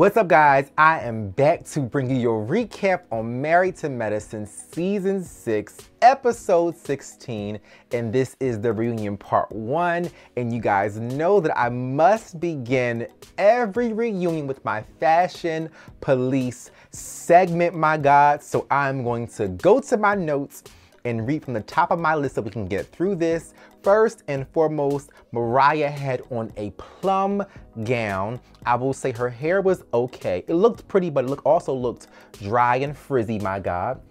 What's up, guys? I am back to bring you your recap on Married to Medicine Season 6, Episode 16, and this is the reunion part 1, and you guys know that I must begin every reunion with my Fashion Police segment, my God, so I'm going to go to my notes and read from the top of my list so we can get through this. First and foremost, Mariah had on a plum gown. I will say her hair was okay. It looked pretty, but it also looked dry and frizzy, my God.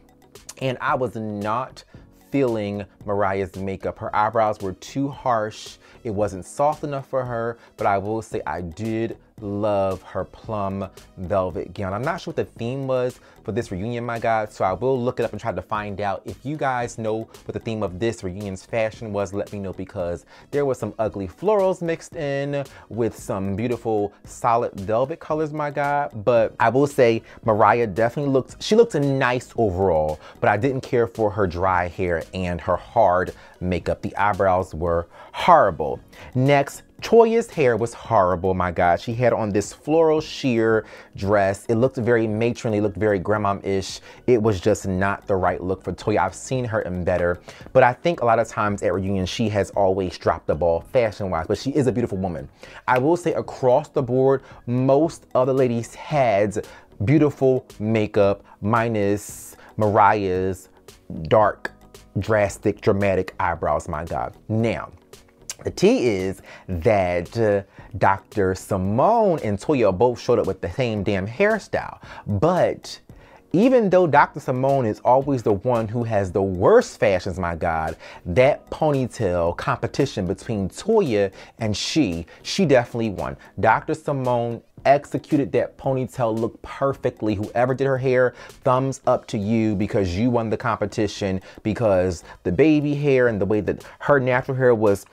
And I was not feeling Mariah's makeup. Her eyebrows were too harsh. It wasn't soft enough for her, but I will say I did love her plum velvet gown. I'm not sure what the theme was for this reunion, my God, so I will look it up and try to find out. If you guys know what the theme of this reunion's fashion was, let me know, because there was some ugly florals mixed in with some beautiful solid velvet colors, my God. But I will say Mariah definitely looked nice overall, but I didn't care for her dry hair and her hard makeup. The eyebrows were horrible. Next, Toya's hair was horrible, my God. She had on this floral sheer dress. It looked very matronly, looked very grandmom-ish. It was just not the right look for Toya. I've seen her in better, but I think a lot of times at reunions, she has always dropped the ball fashion-wise, but she is a beautiful woman. I will say across the board, most of the ladies had beautiful makeup, minus Mariah's dark, drastic, dramatic eyebrows, my God. Now, the tea is that Dr. Simone and Toya both showed up with the same damn hairstyle. But even though Dr. Simone is always the one who has the worst fashions, my God, that ponytail competition between Toya and she definitely won. Dr. Simone executed that ponytail look perfectly. Whoever did her hair, thumbs up to you, because you won the competition, because the baby hair and the way that her natural hair was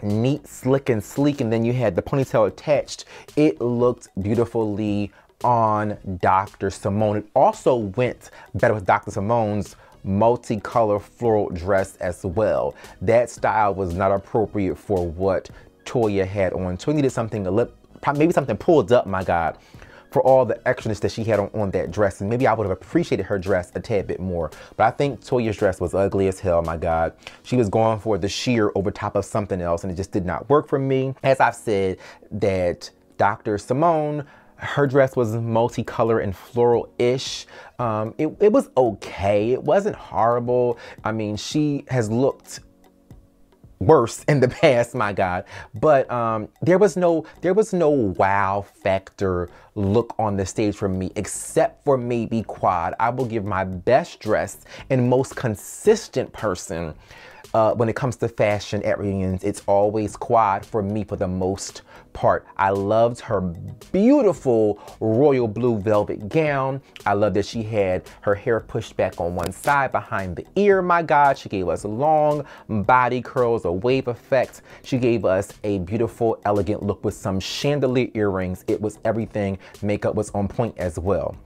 neat, slick, and sleek, and then you had the ponytail attached. It looked beautifully on Dr. Simone. It also went better with Dr. Simone's multicolor floral dress as well. That style was not appropriate for what Toya had on. Toya needed something maybe something pulled up, my God, for all the extraness that she had on that dress. And maybe I would have appreciated her dress a tad bit more. But I think Toya's dress was ugly as hell, my God. She was going for the sheer over top of something else, and it just did not work for me. As I've said, that Dr. Simone, her dress was multicolor and floral-ish. It was okay. It wasn't horrible. I mean, she has looked worse in the past, my God, but there was no wow factor look on the stage for me, except for maybe Quad. I will give my best dressed and most consistent person when it comes to fashion at reunions. It's always Quad for me for the most part. I loved her beautiful royal blue velvet gown. I love that she had her hair pushed back on one side behind the ear, my God. She gave us long body curls, a wave effect. She gave us a beautiful, elegant look with some chandelier earrings. It was everything. Makeup was on point as well.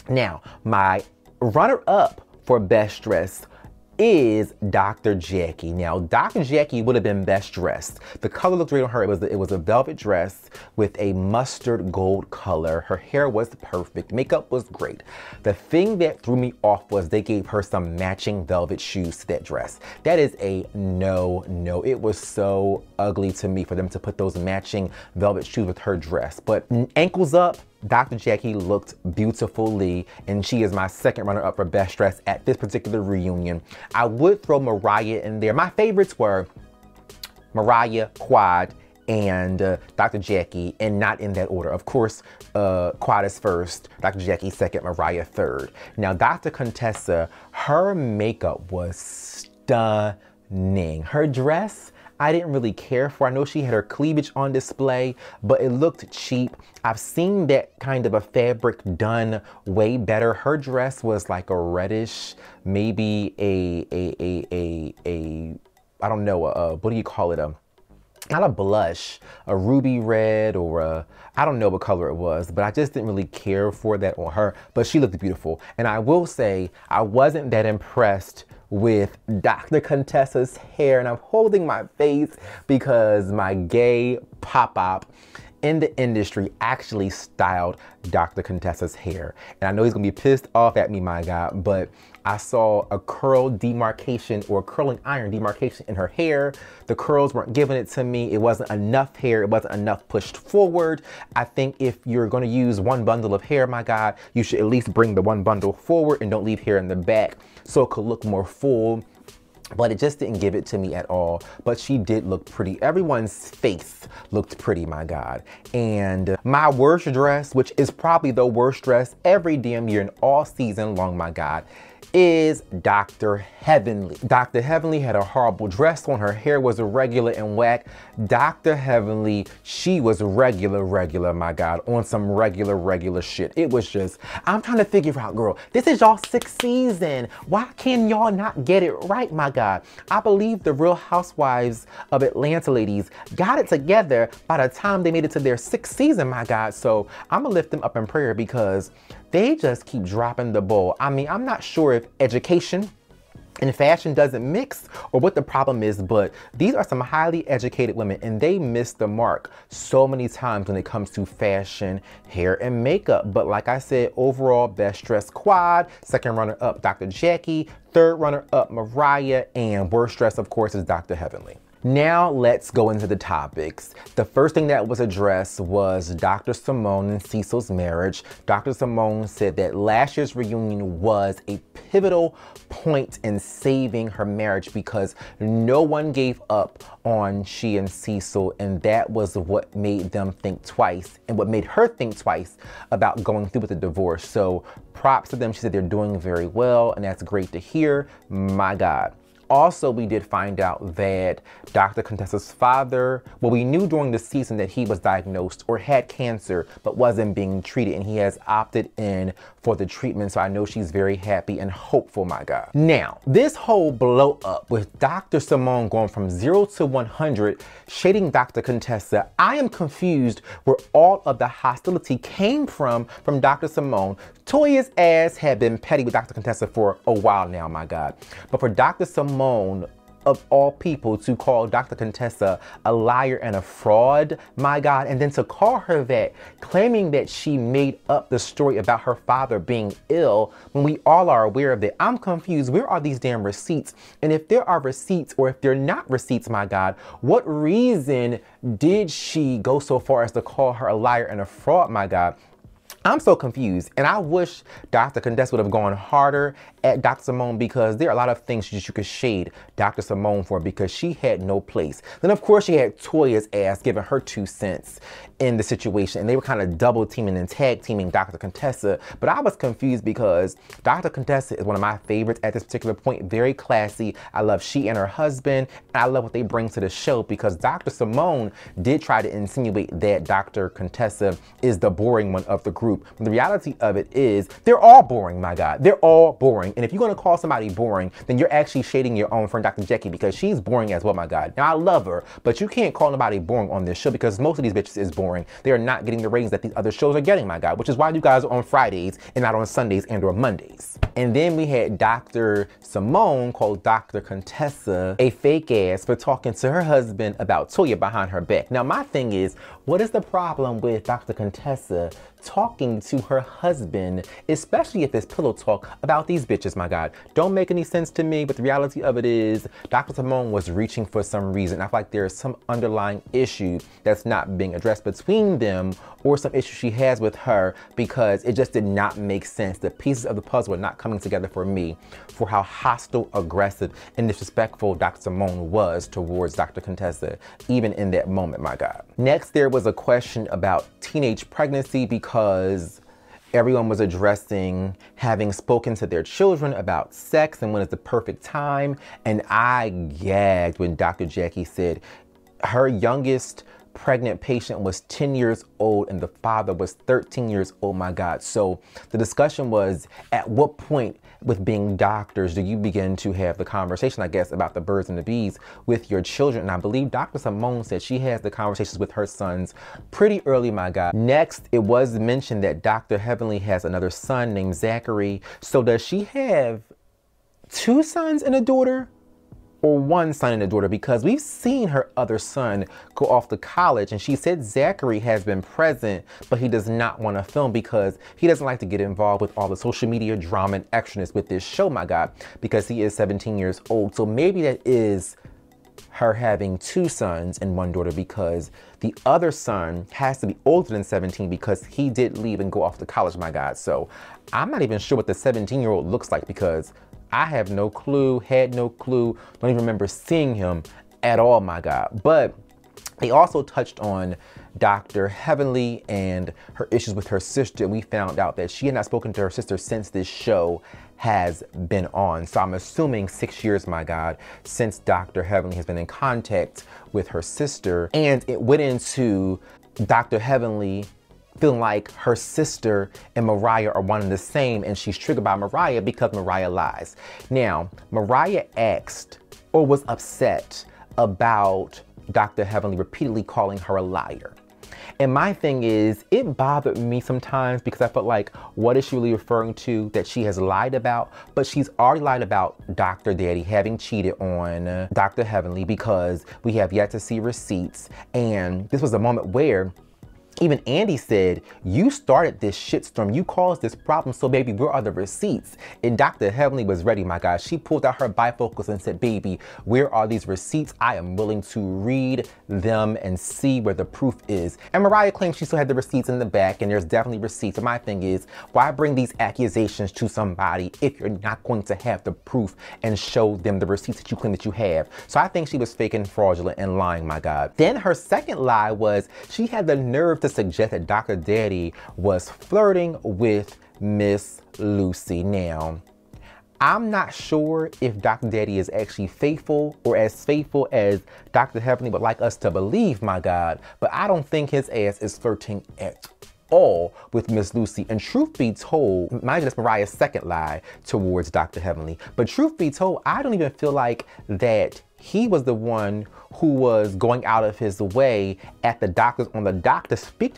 Now, my runner-up for best dressed is Dr. Jackie. Now, Dr. Jackie would have been best dressed. The color looked great on her. It was a velvet dress with a mustard gold color. Her hair was perfect. Makeup was great. The thing that threw me off was they gave her some matching velvet shoes to that dress. That is a no. It was so ugly to me for them to put those matching velvet shoes with her dress. But ankles up, Dr. Jackie looked beautifully, and she is my second runner-up for best dress at this particular reunion. I would throw Mariah in there. My favorites were Mariah, Quad, and Dr. Jackie, and not in that order. Of course, Quad is first, Dr. Jackie second, Mariah third. Now, Dr. Contessa, her makeup was stunning. Her dress, I didn't really care for. I know she had her cleavage on display, but it looked cheap. I've seen that kind of a fabric done way better. Her dress was like a reddish, maybe I don't know, what do you call it? Not a blush, a ruby red, or I don't know what color it was, but I just didn't really care for that on her, but she looked beautiful. And I will say, I wasn't that impressed with Dr. Contessa's hair, and I'm holding my face because my gay pop-up in the industry actually styled Dr. Contessa's hair. And I know he's gonna be pissed off at me, my God, but I saw a curl demarcation or curling iron demarcation in her hair. The curls weren't giving it to me. It wasn't enough hair. It wasn't enough pushed forward. I think if you're gonna use one bundle of hair, my God, you should at least bring the one bundle forward and don't leave hair in the back so it could look more full. But it just didn't give it to me at all. But she did look pretty. Everyone's face looked pretty, my God. And my worst dress, which is probably the worst dress every damn year and all season long, my God, is Dr. Heavenly. Dr. Heavenly had a horrible dress on. Her hair was irregular and whack. Dr. Heavenly, she was regular, my God, on some regular shit. It was just, I'm trying to figure out, girl, this is y'all 6th season. Why can y'all not get it right, my God? I believe the Real Housewives of Atlanta ladies got it together by the time they made it to their 6th season, my God. So I'm gonna lift them up in prayer because they just keep dropping the ball. I mean, I'm not sure if education and fashion doesn't mix or what the problem is, but these are some highly educated women and they miss the mark so many times when it comes to fashion, hair, and makeup. But like I said, overall, best dressed quad, second runner up, Dr. Jackie, third runner up, Mariah, and worst dressed, of course, is Dr. Heavenly. Now let's go into the topics. The first thing that was addressed was Dr. Simone and Cecil's marriage. Dr. Simone said that last year's reunion was a pivotal point in saving her marriage because no one gave up on she and Cecil, and that was what made them think twice and what made her think twice about going through with the divorce. So props to them. She said they're doing very well, and that's great to hear. My God. Also, we did find out that Dr. Contessa's father, well, we knew during the season that he was diagnosed or had cancer, but wasn't being treated, and he has opted in for the treatment. So I know she's very happy and hopeful, my God. Now, this whole blow up with Dr. Simone going from 0 to 100, shading Dr. Contessa, I am confused where all of the hostility came from Dr. Simone. Toya's ass had been petty with Dr. Contessa for a while now, my God. But for Dr. Simone, of all people, to call Dr. Contessa a liar and a fraud, my God, and then to call her that, claiming that she made up the story about her father being ill when we all are aware of it. I'm confused. Where are these damn receipts? And if there are receipts or if they're not receipts, my God, what reason did she go so far as to call her a liar and a fraud, my God? I'm so confused, and I wish Dr. Contessa would have gone harder at Dr. Simone because there are a lot of things you could shade Dr. Simone for because she had no place. Then, of course, she had Toya's ass giving her 2 cents in the situation, and they were kind of double teaming and tag teaming Dr. Contessa. But I was confused because Dr. Contessa is one of my favorites at this particular point, very classy. I love she and her husband, and I love what they bring to the show because Dr. Simone did try to insinuate that Dr. Contessa is the boring one of the group. But the reality of it is they're all boring, my God. They're all boring. And if you're going to call somebody boring, then you're actually shading your own friend, Dr. Jackie, because she's boring as well, my God. Now, I love her, but you can't call nobody boring on this show because most of these bitches is boring. They are not getting the ratings that these other shows are getting, my God, which is why you guys are on Fridays and not on Sundays and or Mondays. And then we had Dr. Simone called Dr. Contessa a fake ass for talking to her husband about Toya behind her back. Now, my thing is, what is the problem with Dr. Contessa talking to her husband, especially if it's pillow talk about these bitches, my God? Don't make any sense to me, but the reality of it is Dr. Simone was reaching for some reason. I feel like there's some underlying issue that's not being addressed between them or some issue she has with her because it just did not make sense. The pieces of the puzzle were not coming together for me for how hostile, aggressive, and disrespectful Dr. Simone was towards Dr. Contessa, even in that moment, my God. Next, there was a question about teenage pregnancy because everyone was addressing having spoken to their children about sex and when is the perfect time. And I gagged when Dr. Jackie said her youngest pregnant patient was 10 years old and the father was 13 years old, my God. So the discussion was, at what point with being doctors do you begin to have the conversation, I guess, about the birds and the bees with your children? And I believe Dr. Simone said she has the conversations with her sons pretty early, my God. Next, it was mentioned that Dr. Heavenly has another son named Zachary. So does she have 2 sons and a daughter? or one son and a daughter, because we've seen her other son go off to college, and she said Zachary has been present, but he does not want to film because he doesn't like to get involved with all the social media drama and extraness with this show, my God, because he is 17 years old. So maybe that is her having two sons and one daughter, because the other son has to be older than 17 because he did leave and go off to college, my God. So I'm not even sure what the 17-year-old looks like, because I have no clue, had no clue, don't even remember seeing him at all, my God. But they also touched on Dr. Heavenly and her issues with her sister. And we found out that she had not spoken to her sister since this show has been on. So I'm assuming 6 years, my God, since Dr. Heavenly has been in contact with her sister. And it went into Dr. Heavenly feeling like her sister and Mariah are one and the same, and she's triggered by Mariah because Mariah lies. Now, Mariah asked or was upset about Dr. Heavenly repeatedly calling her a liar. And my thing is, it bothered me sometimes because I felt like, what is she really referring to that she has lied about? But she's already lied about Dr. Daddy having cheated on Dr. Heavenly, because we have yet to see receipts. And this was a moment where even Andy said, you started this shitstorm, you caused this problem, so baby, where are the receipts? And Dr. Heavenly was ready, my God. She pulled out her bifocals and said, baby, where are these receipts? I am willing to read them and see where the proof is. And Mariah claims she still had the receipts in the back, and there's definitely receipts. And my thing is, why bring these accusations to somebody if you're not going to have the proof and show them the receipts that you claim that you have? So I think she was faking, fraudulent, and lying, my God. Then her second lie was she had the nerve to suggest that Dr. Daddy was flirting with Miss Lucy. Now, I'm not sure if Dr. Daddy is actually faithful or as faithful as Dr. Heavenly would like us to believe, my God, but I don't think his ass is flirting at all with Miss Lucy. And truth be told, mind you, that's Mariah's second lie towards Dr. Heavenly, but truth be told, I don't even feel like that he was the one who was going out of his way at the doctor's on the dock to speak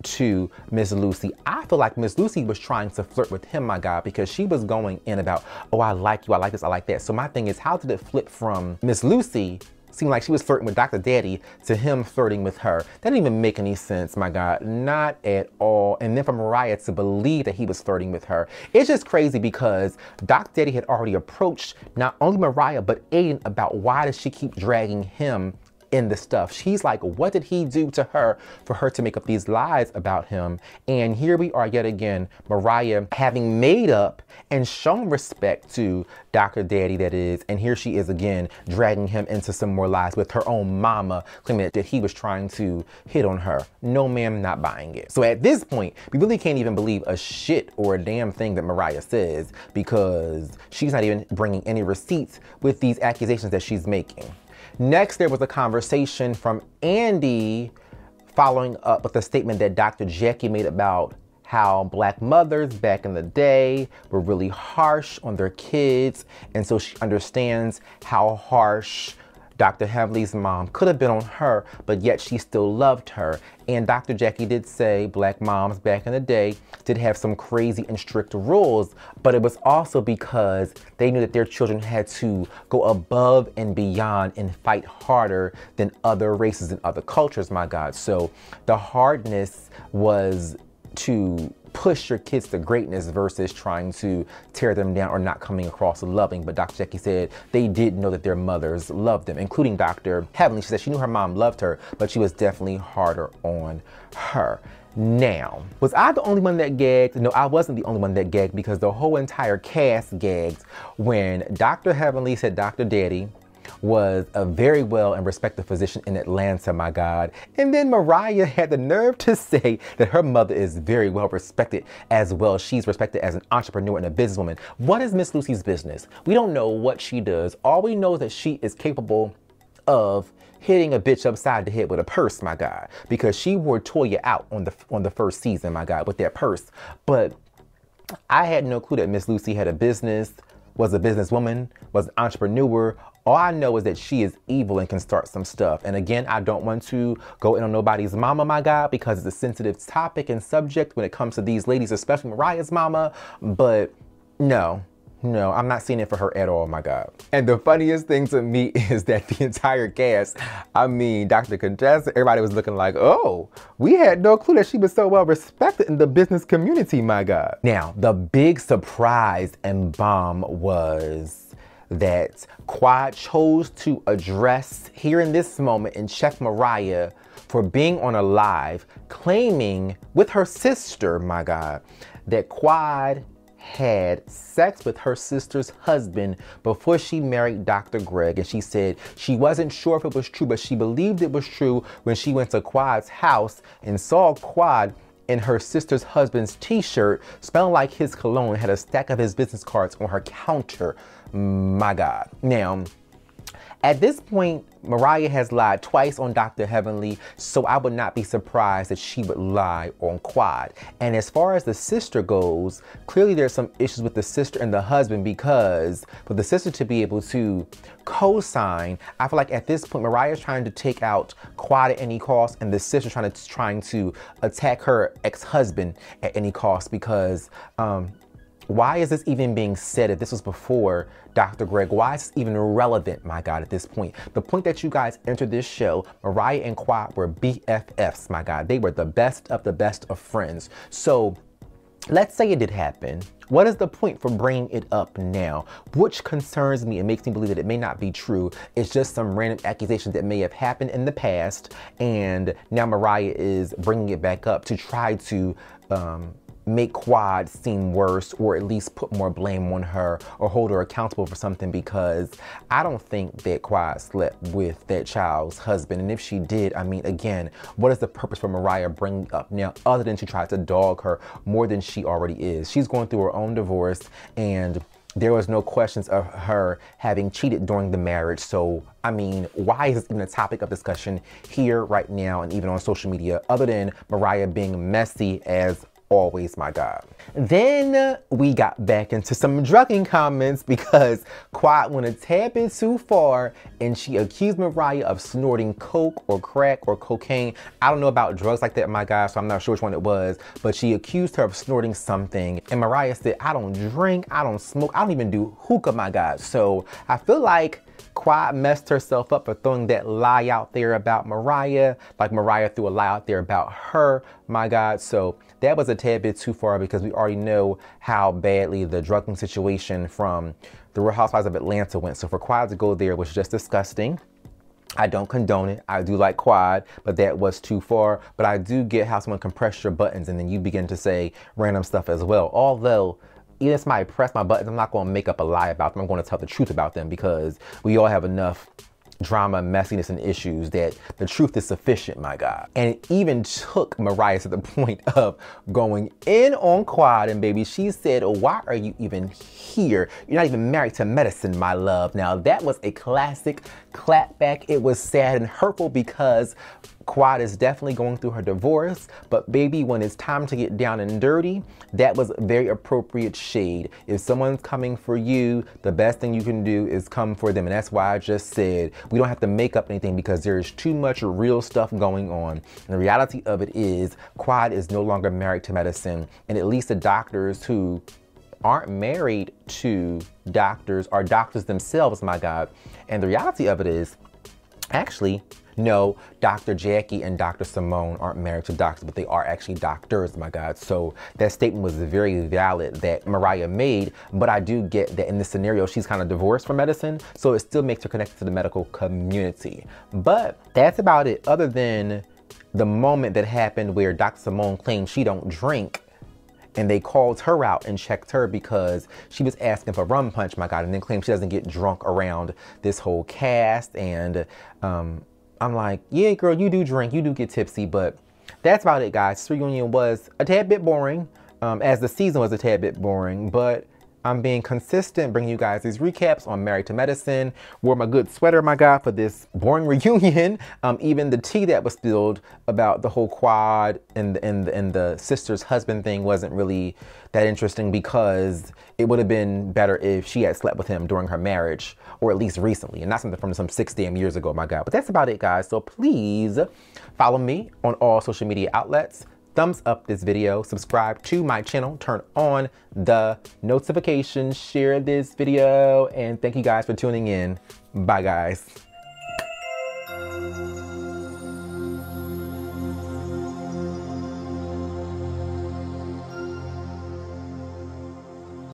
to Miss Lucy. I feel like Miss Lucy was trying to flirt with him, my God, because she was going in about, oh, I like you, I like this, I like that. So my thing is, how did it flip from Miss Lucy seemed like she was flirting with Dr. Daddy to him flirting with her? That didn't even make any sense, my God, not at all. And then for Mariah to believe that he was flirting with her, it's just crazy, because Dr. Daddy had already approached not only Mariah, but Aiden about why does she keep dragging him in the stuff. She's like, what did he do to her for her to make up these lies about him? And here we are yet again, Mariah having made up and shown respect to Dr. Daddy, that is, and here she is again dragging him into some more lies with her own mama claiming that he was trying to hit on her. No, ma'am, not buying it. So at this point, we really can't even believe a shit or a damn thing that Mariah says, because she's not even bringing any receipts with these accusations that she's making. Next, there was a conversation from Andy following up with a statement that Dr. Jackie made about how Black mothers back in the day were really harsh on their kids. And so she understands how harsh Dr. Heavenly's mom could have been on her, but yet she still loved her. And Dr. Jackie did say Black moms back in the day did have some crazy and strict rules, but it was also because they knew that their children had to go above and beyond and fight harder than other races and other cultures, my God. So the hardness was to push your kids to greatness versus trying to tear them down or not coming across loving. But Dr. Jackie said they did know that their mothers loved them, including Dr. Heavenly. She said she knew her mom loved her, but she was definitely harder on her. Now, was I the only one that gagged? No, I wasn't the only one that gagged, because the whole entire cast gagged when Dr. Heavenly said Dr. Daddy was a very well and respected physician in Atlanta, my God. And then Mariah had the nerve to say that her mother is very well respected as well. She's respected as an entrepreneur and a businesswoman. What is Miss Lucy's business? We don't know what she does. All we know is that she is capable of hitting a bitch upside the head with a purse, my God, because she wore Toya out on the first season, my God, with that purse. But I had no clue that Miss Lucy had a business, was a businesswoman, was an entrepreneur. All I know is that she is evil and can start some stuff. And again, I don't want to go in on nobody's mama, my God, because it's a sensitive topic and subject when it comes to these ladies, especially Mariah's mama. But no, No, I'm not seeing it for her at all, my God. And the funniest thing to me is that the entire cast, I mean, Dr. Contessa, everybody was looking like, oh, we had no clue that she was so well respected in the business community, my God. Now, the big surprise and bomb was that Quad chose to address here in this moment and check Mariah for being on a live, claiming with her sister, my God, that Quad had sex with her sister's husband before she married Dr. Greg. And she said she wasn't sure if it was true, but she believed it was true when she went to Quad's house and saw Quad in her sister's husband's t-shirt, smelling like his cologne, had a stack of his business cards on her counter. My God. Now, at this point, Mariah has lied twice on Dr. Heavenly, so I would not be surprised that she would lie on Quad. And as far as the sister goes, clearly there's some issues with the sister and the husband, because for the sister to be able to co-sign, I feel like at this point, Mariah's trying to take out Quad at any cost, and the sister trying to attack her ex-husband at any cost, because why is this even being said if this was before Dr. Greg? Why is this even relevant, my God, at this point? The point that you guys entered this show, Mariah and Quad were BFFs, my God. They were the best of friends. So let's say it did happen. What is the point for bringing it up now? Which concerns me and makes me believe that it may not be true. It's just some random accusations that may have happened in the past, and now Mariah is bringing it back up to try to make Quad seem worse, or at least put more blame on her or hold her accountable for something, because I don't think that Quad slept with that child's husband. And if she did, I mean, again, what is the purpose for Mariah bringing up now other than to try to dog her more than she already is? She's going through her own divorce, and there was no questions of her having cheated during the marriage. So, I mean, why is this even a topic of discussion here right now and even on social media, other than Mariah being messy as always, my God. Then we got back into some drugging comments, because Quad went a tad bit too far and she accused Mariah of snorting coke or crack or cocaine. I don't know about drugs like that, my God, so I'm not sure which one it was, but she accused her of snorting something. And Mariah said, I don't drink, I don't smoke, I don't even do hookah, my God. So I feel like Quad messed herself up for throwing that lie out there about Mariah, like Mariah threw a lie out there about her, my God. So that was a tad bit too far, because we already know how badly the drugging situation from the Real Housewives of Atlanta went. So for Quad to go there was just disgusting. I don't condone it. I do like Quad, but that was too far. But I do get how someone can press your buttons and then you begin to say random stuff as well. Although, even if somebody press my buttons, I'm not going to make up a lie about them. I'm going to tell the truth about them, because we all have enough drama, messiness, and issues that the truth is sufficient, my God. And it even took Mariah to the point of going in on Quad, and baby, she said, why are you even here? You're not even married to medicine, my love. Now, that was a classic clapback. It was sad and hurtful, because Quad is definitely going through her divorce, but baby, when it's time to get down and dirty, that was very appropriate shade. If someone's coming for you, the best thing you can do is come for them. And that's why I just said we don't have to make up anything, because there is too much real stuff going on. And the reality of it is Quad is no longer married to medicine, and at least the doctors who aren't married to doctors are doctors themselves, my God. And the reality of it is, actually, no, Dr. Jackie and Dr. Simone aren't married to doctors, but they are actually doctors, my God. So that statement was very valid that Mariah made, but I do get that in this scenario, she's kind of divorced from medicine, so it still makes her connected to the medical community. But that's about it, other than the moment that happened where Dr. Simone claimed she don't drink, and they called her out and checked her because she was asking for rum punch, my God, and then claimed she doesn't get drunk around this whole cast. And I'm like, yeah, girl, you do drink, you do get tipsy, but that's about it, guys. This reunion was a tad bit boring, as the season was a tad bit boring, but I'm being consistent, bringing you guys these recaps on Married to Medicine. Wore my good sweater, my God, for this boring reunion. Even the tea that was spilled about the whole Quad and the sister's husband thing wasn't really that interesting, because it would have been better if she had slept with him during her marriage, or at least recently, and not something from some 6 damn years ago, my God. But that's about it, guys. So please follow me on all social media outlets. thumbs up this video, subscribe to my channel, turn on the notifications, share this video, and thank you guys for tuning in. Bye, guys.